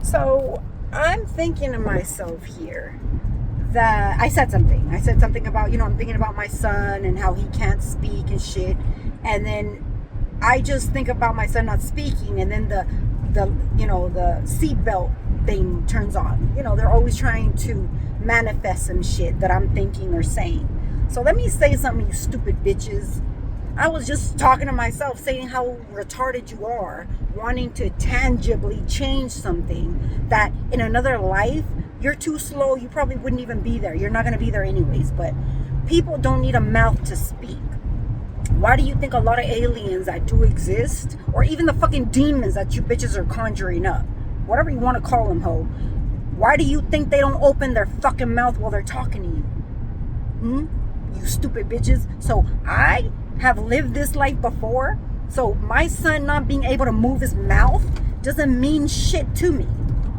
So I'm thinking to myself here that I said something. I said something about, I'm thinking about my son and how he can't speak and shit. And then I just think about my son not speaking, and then the seatbelt thing turns on. They're always trying to manifest some shit that I'm thinking or saying. So let me say something, you stupid bitches. I was just talking to myself, saying how retarded you are, wanting to tangibly change something that in another life, you're too slow. You probably wouldn't even be there. You're not going to be there anyways. But people don't need a mouth to speak. Why do you think a lot of aliens that do exist, or even the fucking demons that you bitches are conjuring up, whatever you want to call them, ho, why do you think they don't open their fucking mouth while they're talking to you? You stupid bitches. So I have lived this life before. So my son not being able to move his mouth doesn't mean shit to me,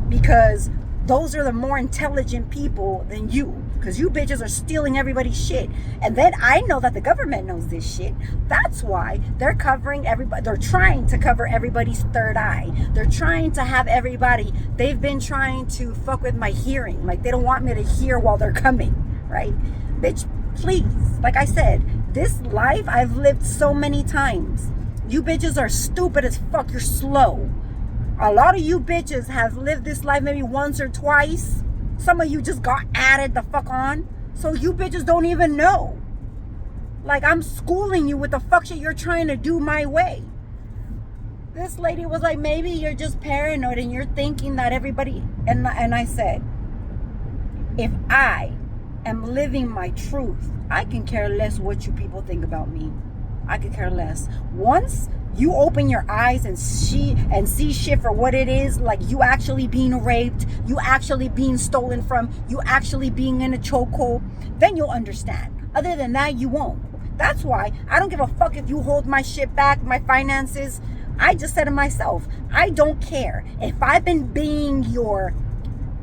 because those are the more intelligent people than you, because you bitches are stealing everybody's shit. And then I know that the government knows this shit. That's why they're covering everybody. They're trying to cover everybody's third eye. They're trying to have everybody. They've been trying to fuck with my hearing. Like, they don't want me to hear while they're coming, right? Bitch, please. Like I said, this life I've lived so many times. You bitches are stupid as fuck. You're slow. A lot of you bitches have lived this life maybe once or twice. Some of you just got added the fuck on. So you bitches don't even know. Like, I'm schooling you with the fuck shit you're trying to do my way. This lady was like, maybe you're just paranoid and you're thinking that everybody... And I said, if I am living my truth, I can care less what you people think about me. I could care less. Once you open your eyes and see shit for what it is, like you actually being raped, you actually being stolen from, you actually being in a chokehold, then you'll understand. Other than that, you won't. That's why I don't give a fuck if you hold my shit back, my finances. I just said to myself, I don't care. If I've been being your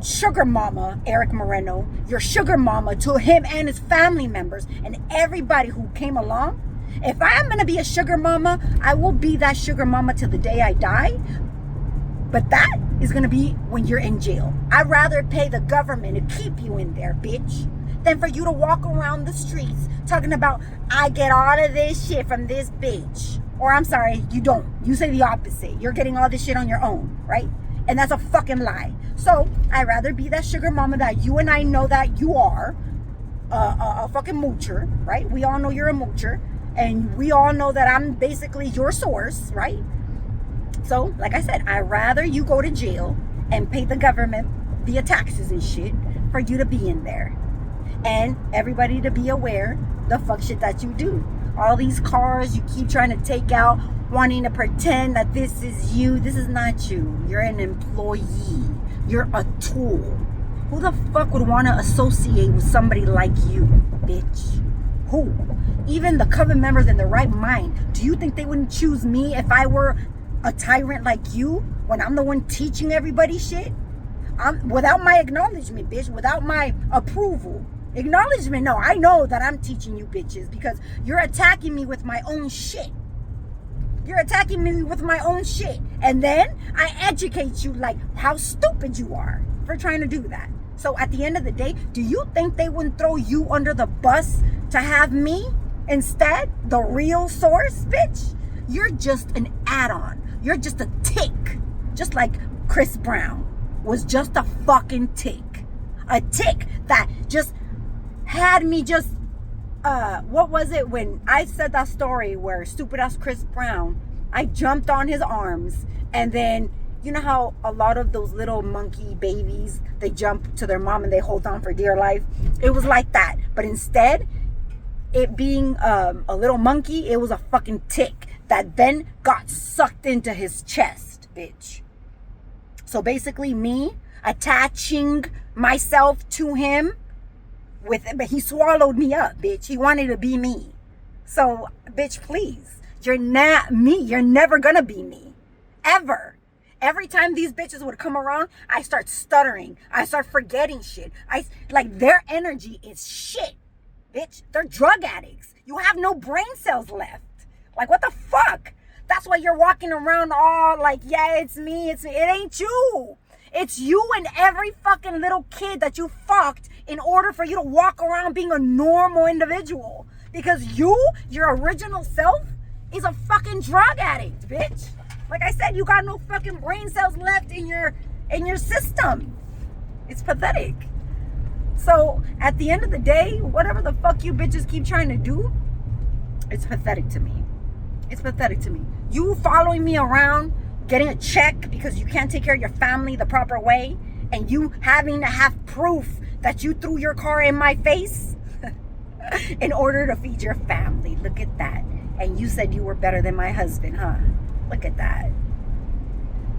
sugar mama, Eric Moreno, your sugar mama to him and his family members and everybody who came along, if I am going to be a sugar mama, I will be that sugar mama till the day I die. But that is going to be when you're in jail. I'd rather pay the government to keep you in there, bitch, than for you to walk around the streets talking about, I get all of this shit from this bitch. Or I'm sorry, you don't. You say the opposite. You're getting all this shit on your own, right? And that's a fucking lie. So I'd rather be that sugar mama that you and I know that you are, a fucking moocher, right? We all know you're a moocher. And we all know that I'm basically your source, right? So, like I said, I'd rather you go to jail and pay the government via taxes and shit for you to be in there. And everybody to be aware the fuck shit that you do. All these cars you keep trying to take out, wanting to pretend that this is you. This is not you. You're an employee. You're a tool. Who the fuck would want to associate with somebody like you, bitch? Who? Even the coven members in the right mind, do you think they wouldn't choose me if I were a tyrant like you, when I'm the one teaching everybody shit? Without my acknowledgement, bitch, without my approval. Acknowledgement, no, I know that I'm teaching you bitches because you're attacking me with my own shit. You're attacking me with my own shit. And then I educate you like how stupid you are for trying to do that. So at the end of the day, do you think they wouldn't throw you under the bus to have me instead? The real source, bitch? You're just an add-on. You're just a tick. Just like Chris Brown was just a fucking tick. A tick that just had me just, what was it when I said that story where stupid ass Chris Brown, I jumped on his arms, and then you know how a lot of those little monkey babies, they jump to their mom and they hold on for dear life? It was like that. But instead, it being a little monkey, it was a fucking tick that then got sucked into his chest, bitch. So basically me attaching myself to him, but he swallowed me up, bitch. He wanted to be me. So, bitch, please. You're not me. You're never gonna be me. Ever. Every time these bitches would come around, I start stuttering. I start forgetting shit. Like, their energy is shit, bitch. They're drug addicts. You have no brain cells left. Like, what the fuck? That's why you're walking around all like, yeah, it's me. It ain't you. It's you and every fucking little kid that you fucked in order for you to walk around being a normal individual. Because your original self, is a fucking drug addict, bitch. Like I said, you got no fucking brain cells left in your system. It's pathetic. So at the end of the day, whatever the fuck you bitches keep trying to do, it's pathetic to me. It's pathetic to me. You following me around, getting a check because you can't take care of your family the proper way, and you having to have proof that you threw your car in my face in order to feed your family. Look at that. And you said you were better than my husband, huh? Look at that.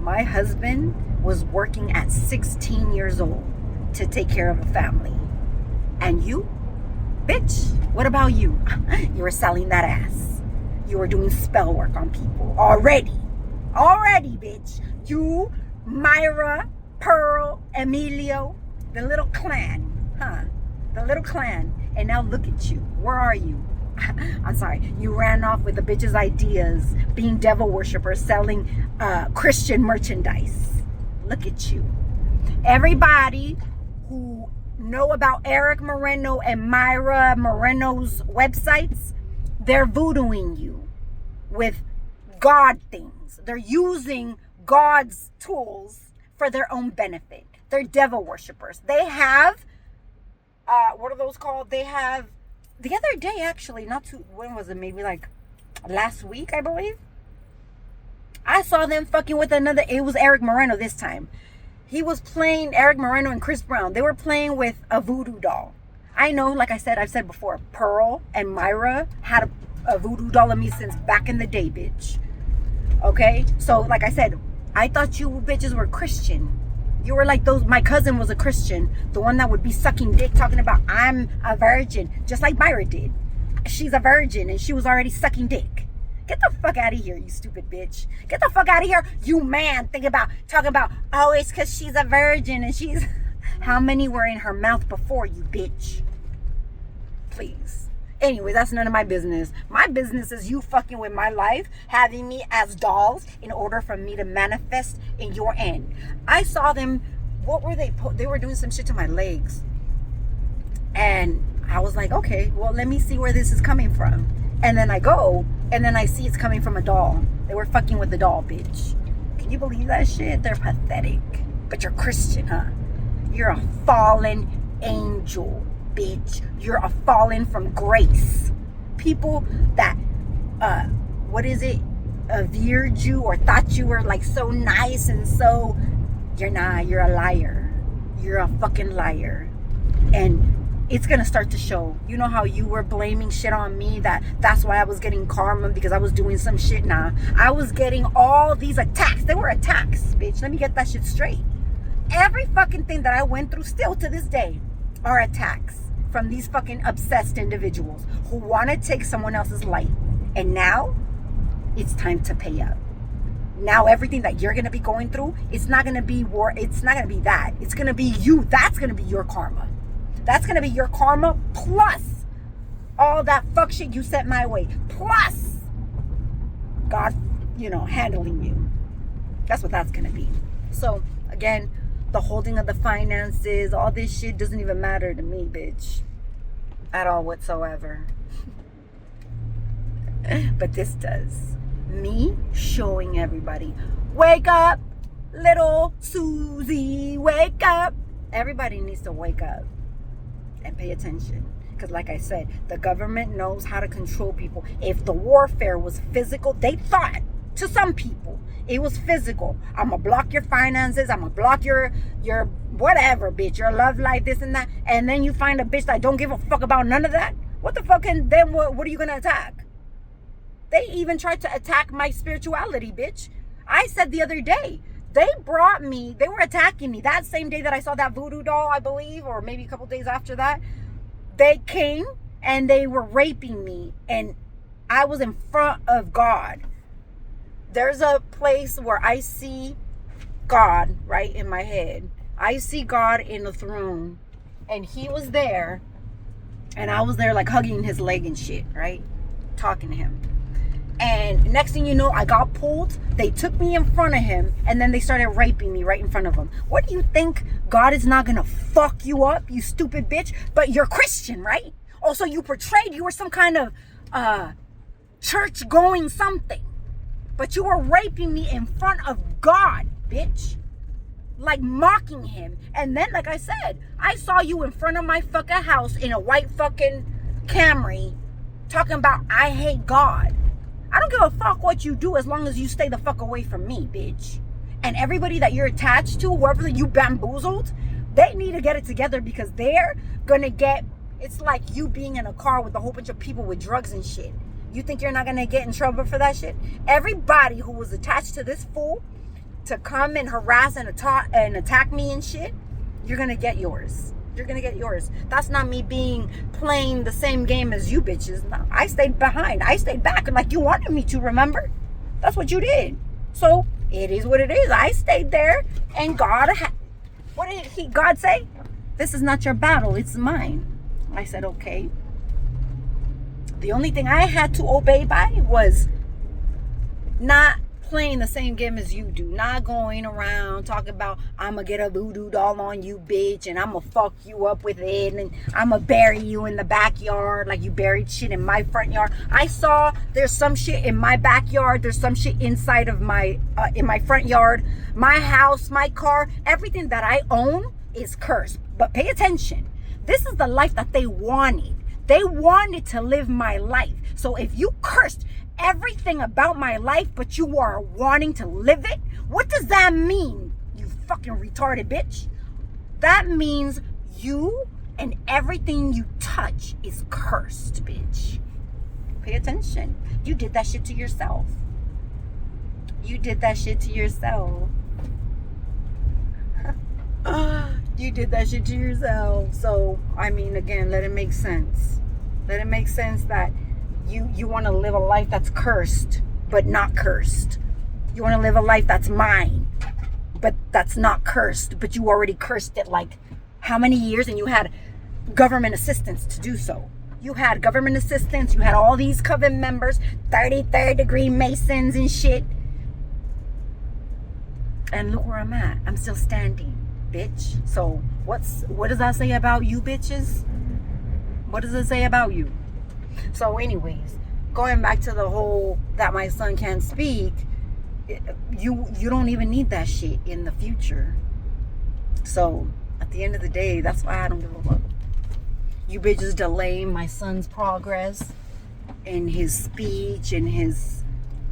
My husband was working at 16 years old to take care of a family. And you, bitch, what about you? You were selling that ass. You were doing spell work on people already, bitch. You, Myra, Pearl, Emilio, the little clan, huh? The little clan. And now look at you. Where are you? I'm sorry. You ran off with the bitch's ideas, being devil worshippers, selling Christian merchandise. Look at you. Everybody who know about Eric Moreno and Myra Moreno's websites, they're voodooing you with God things. They're using God's tools for their own benefit. They're devil worshippers. They have, what are those called? They have, the other day actually, when was it? Maybe like last week, I believe. I saw them fucking with it was Eric Moreno this time. He was playing, Eric Moreno and Chris Brown, they were playing with a voodoo doll. I know, like I've said before, Pearl and Myra had a voodoo doll of me since back in the day, bitch. Okay? So, like I said, I thought you bitches were Christian. You were like those, my cousin was a Christian. The one that would be sucking dick talking about, I'm a virgin. Just like Myra did. She's a virgin and she was already sucking dick. Get the fuck out of here, you stupid bitch. Get the fuck out of here, you man. Talking about, oh, it's because she's a virgin and she's... How many were in her mouth before, you bitch? Please. Anyway, that's none of my business. My business is you fucking with my life, having me as dolls in order for me to manifest in your end. I saw them, what were they? They were doing some shit to my legs. And I was like, okay, well, let me see where this is coming from. And then I go, and then I see it's coming from a doll. They were fucking with the doll, bitch. Can you believe that shit? They're pathetic. But you're Christian, huh? You're a fallen angel, bitch. You're a fallen from grace. People that, veered you or thought you were like so nice and so, you're not. You're a liar. You're a fucking liar. And it's gonna start to show. You know how you were blaming shit on me, that's why I was getting karma because I was doing some shit. Nah, I was getting all these attacks. They were attacks, bitch. Let me get that shit straight. Every fucking thing that I went through still to this day are attacks from these fucking obsessed individuals who want to take someone else's light. And now it's time to pay up. Now everything that you're going to be going through, it's not going to be war. It's not going to be that. It's going to be you. That's going to be your karma. That's going to be your karma plus all that fuck shit you sent my way. Plus God, handling you. That's what that's going to be. So again, the holding of the finances, all this shit doesn't even matter to me, bitch. At all whatsoever. But this does. Me showing everybody, wake up, little Susie, wake up. Everybody needs to wake up and pay attention. Because like I said, the government knows how to control people. If the warfare was physical, they thought, to some people, it was physical. I'm going to block your finances. I'm going to block your whatever, bitch. Your love life, this and that. And then you find a bitch that don't give a fuck about none of that. What the fuck? Then what are you going to attack? They even tried to attack my spirituality, bitch. I said the other day, they were attacking me. That same day that I saw that voodoo doll, I believe, or maybe a couple days after that, they came and they were raping me. And I was in front of God. There's a place where I see God right in my head. I see God in the throne. And he was there. And I was there like hugging his leg and shit, right? Talking to him. And next thing you know, I got pulled. They took me in front of him, and then they started raping me right in front of him. What do you think? God is not gonna fuck you up, you stupid bitch? But you're Christian, right? Also, you portrayed you were some kind of church going something. But you were raping me in front of God, bitch. Like mocking him. And then, like I said, I saw you in front of my fucking house in a white fucking Camry talking about I hate God. I don't give a fuck what you do as long as you stay the fuck away from me, bitch. And everybody that you're attached to, whoever you bamboozled, they need to get it together because they're gonna get, it's like you being in a car with a whole bunch of people with drugs and shit. You think you're not gonna get in trouble for that shit? Everybody who was attached to this fool to come and harass and attack me and shit, you're gonna get yours. You're gonna get yours. That's not me playing the same game as you bitches. No, I stayed behind. I stayed back like you wanted me to, remember? That's what you did. So it is what it is. I stayed there, and God, what did God say? This is not your battle, it's mine. I said, okay. The only thing I had to obey by was not playing the same game as you do, not going around talking about I'ma get a voodoo doll on you, bitch, and I'ma fuck you up with it, and I'ma bury you in the backyard like you buried shit in my front yard. I saw there's some shit in my backyard, there's some shit inside of my in my front yard, my house, my car, everything that I own is cursed. But pay attention, this is the life that they wanted. They wanted to live my life. So if you cursed everything about my life, but you are wanting to live it, what does that mean, you fucking retarded bitch? That means you and everything you touch is cursed, bitch. Pay attention. You did that shit to yourself. You did that shit to yourself. You did that shit to yourself. So, I mean, again, let it make sense. Let it make sense that you want to live a life that's cursed, but not cursed. You want to live a life that's mine, but that's not cursed. But you already cursed it like how many years? And you had government assistance to do so. You had government assistance. You had all these coven members, 33rd degree Masons and shit. And look where I'm at. I'm still standing, bitch. So what does that say about you bitches? What does it say about you? So anyways, going back to the whole that my son can't speak, you don't even need that shit in the future. So at the end of the day, that's why I don't give a fuck. You bitches delaying my son's progress and his speech and his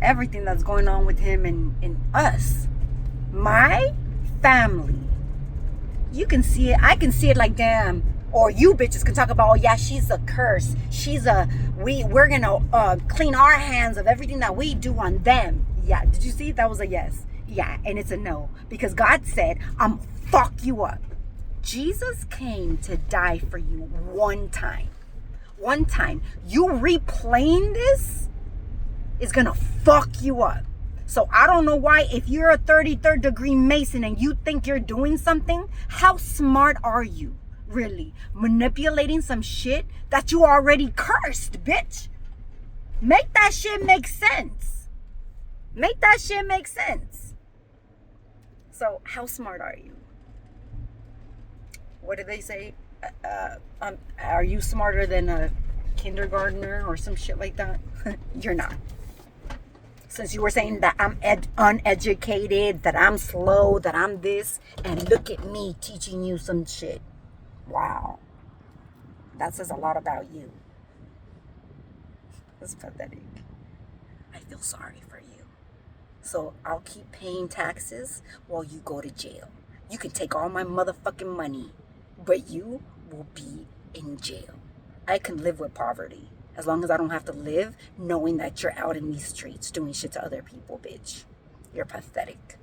everything that's going on with him and us. My family. You can see it. I can see it like, damn. Or you bitches can talk about, oh yeah, she's a curse. We're gonna clean our hands of everything that we do on them. Yeah, did you see? That was a yes. Yeah, and it's a no. Because God said, I'm fuck you up. Jesus came to die for you one time. One time. You replaying this is gonna fuck you up. So I don't know why, if you're a 33rd degree Mason and you think you're doing something, how smart are you? Really? Manipulating some shit that you already cursed, bitch. Make that shit make sense. Make that shit make sense. So how smart are you? What did they say? Are you smarter than a kindergartner or some shit like that? You're not. Since you were saying that I'm uneducated, that I'm slow, that I'm this, and look at me teaching you some shit. Wow. That says a lot about you. It's pathetic. I feel sorry for you. So I'll keep paying taxes while you go to jail. You can take all my motherfucking money, but you will be in jail. I can live with poverty as long as I don't have to live knowing that you're out in these streets doing shit to other people, bitch. You're pathetic.